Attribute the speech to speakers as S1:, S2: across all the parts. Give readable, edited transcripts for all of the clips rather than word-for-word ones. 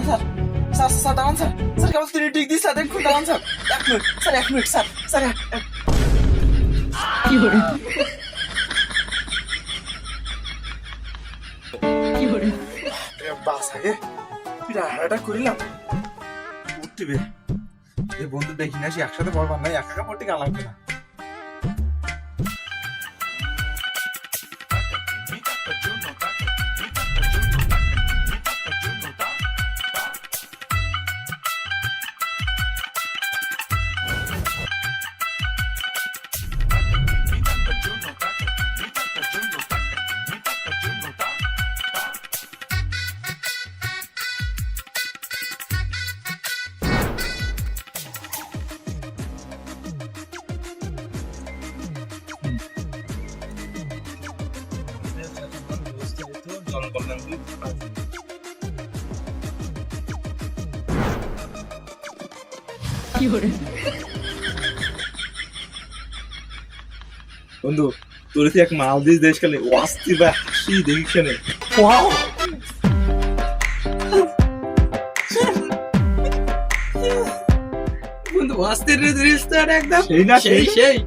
S1: Sir sir sir দাঁড়ান sir sir কেবল 3 tick দিই sir একটু দাঁড়ান স্যার 1 মিনিট স্যার স্যার
S2: কি করে কি করে
S1: বাস আগে পিড়াটা করিলাম উঠবে এই বন্ধু দেখি না সে একসাথে পড়বার নাই একা একা পড়তে গেলাম লাগবে না
S2: কি করে
S1: বন্ধু তোর এক মালদ্বীপ দেশ কালে ওয়াস্তি বা হাসি দেখিস ওয়াও
S2: বন্ধু অস্থির দৃশ্য একদম
S1: সেই না সেই
S2: সেই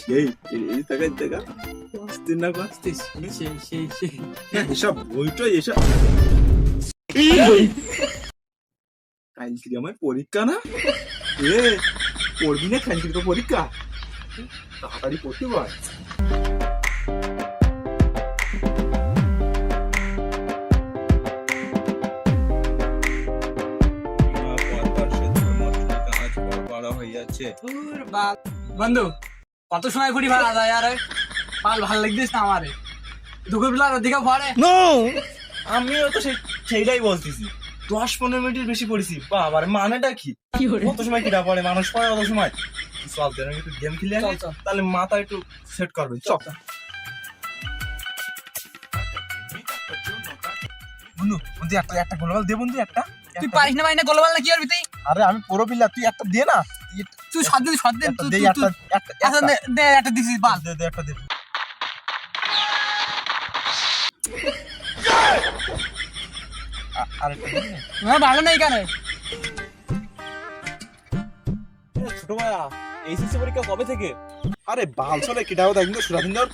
S1: সেই এই টাকা টাকা ওয়াস্তি না ওয়াস্তি
S2: সেই
S1: এসব ওইটাই এসব কালকে আমার পরীক্ষা না এ পড়বি না কালকে তো পরীক্ষা তাড়াতাড়ি পড়তে পার
S2: বন্ধু কত সময় ঘুরি ভাড়া যায় আরে পাল ভাল লাগছিস না আমারে দুপুর বেলা ওদিকে ভরে
S1: নো আমিও তো সেইটাই বলতেছি 10-15 মিনিটের বেশি পড়েছি বাবার মানেটা কি কত সময় কিটা পড়ে মানুষ পড়ে কত সময় চল দেন একটু গেম খেলে আসি তাহলে মাথা একটু সেট করবে চল বন্ধু বন্ধু একটা গোলবাল দে বন্ধু একটা
S2: তুই পারিস না ভাই না গোলবাল না কি করবি তুই
S1: আরে আমি পুরো পিলা তুই একটা দে না
S2: তুই সদ দিন তুই
S1: দে একটা
S2: আচ্ছা দে একটা দিছিস বাল
S1: দে একটা দে আরেকটা দে
S2: না ভালো নাই কেন
S1: ছোট ভাইয়া এইচএসসি পরীক্ষা কবে থেকে আরে বাল চলে কিটাও দেখ কিন্তু সুরাদিন্দর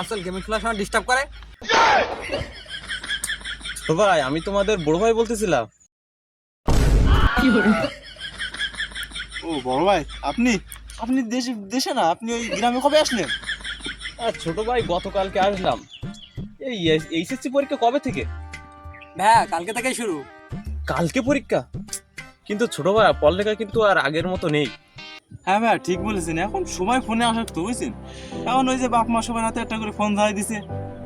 S2: আসল গেম খেলার সময় ডিস্টার্ব করে
S3: ছোট ভাই আমি তোমাদের বড় ভাই বলতেছিলাম।
S2: কি করে
S1: ও বড় ভাই আপনি আপনি দেশে না আপনি ওই গ্রামে কবে আসলেন
S3: ছোট ভাই গতকালকে আসলাম। এই এইচএসসি পরীক্ষা কবে থেকে?
S2: হ্যাঁ কালকে থেকেই শুরু।
S3: কালকে পরীক্ষা? কিন্তু ছোট ভাই পড়ালেখা কিন্তু আর আগের মতো নেই।
S1: হ্যাঁ ভাই ঠিক বলেছেন এখন সময় ফোনে আসক্ত বুঝছেন এখন ওই যে বাপ মা সবার হাতে একটা করে ফোন ধরাই দিছে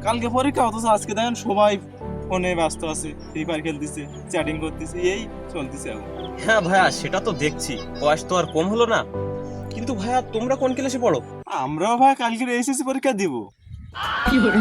S1: কালকে পরীক্ষা অথচ আজকে দেখেন সবাই ফোনে ব্যস্ত আছে ফ্রি ফায়ার খেলতেছে চ্যাটিং করতেছে এই চলতেছে এখন
S3: হ্যাঁ ভাইয়া সেটা তো দেখছি বয়স তো আর কম হলো না। কিন্তু ভাইয়া তোমরা কোন ক্লাসে পড়ো?
S1: আমরাও ভাই কালকের এইচএসসি পরীক্ষা দিব
S2: কি করে